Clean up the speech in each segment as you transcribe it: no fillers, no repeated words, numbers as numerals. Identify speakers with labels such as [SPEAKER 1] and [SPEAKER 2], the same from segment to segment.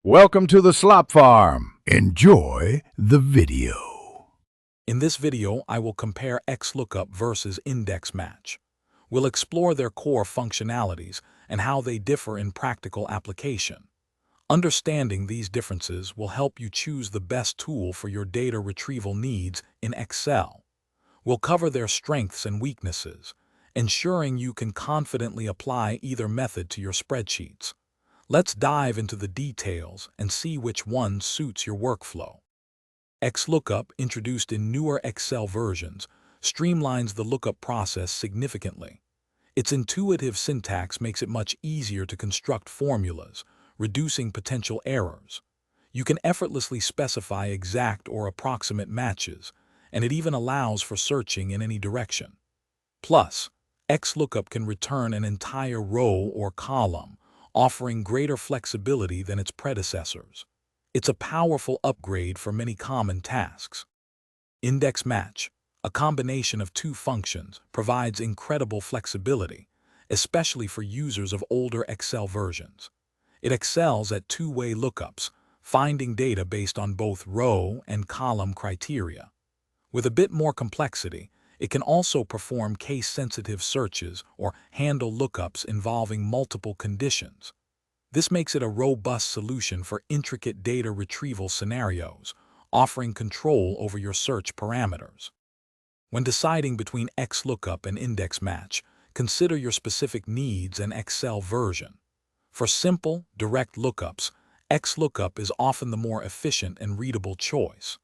[SPEAKER 1] Welcome to the Slop Farm. Enjoy the video.
[SPEAKER 2] In this video, I will compare XLOOKUP versus INDEX MATCH. We'll explore their core functionalities and how they differ in practical application. Understanding these differences will help you choose the best tool for your data retrieval needs in Excel. We'll cover their strengths and weaknesses, ensuring you can confidently apply either method to your spreadsheets. Let's dive into the details and see which one suits your workflow. XLOOKUP, introduced in newer Excel versions, streamlines the lookup process significantly. Its intuitive syntax makes it much easier to construct formulas, reducing potential errors. You can effortlessly specify exact or approximate matches, and it even allows for searching in any direction. Plus, XLOOKUP can return an entire row or column, offering greater flexibility than its predecessors. It's a powerful upgrade for many common tasks. Index Match, a combination of two functions, provides incredible flexibility, especially for users of older Excel versions. It excels at two-way lookups, finding data based on both row and column criteria. With a bit more complexity, it can also perform case-sensitive searches or handle lookups involving multiple conditions. This makes it a robust solution for intricate data retrieval scenarios, offering control over your search parameters. When deciding between XLOOKUP and INDEX MATCH, consider your specific needs and Excel version. For simple, direct lookups, XLOOKUP is often the more efficient and readable choice.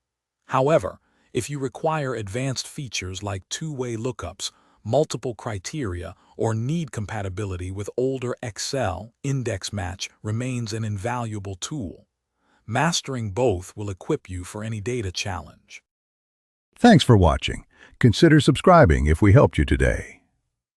[SPEAKER 2] However, if you require advanced features like two-way lookups, multiple criteria, or need compatibility with older Excel, INDEX MATCH remains an invaluable tool. Mastering both will equip you for any data challenge.
[SPEAKER 1] Thanks for watching. Consider subscribing if we helped you today.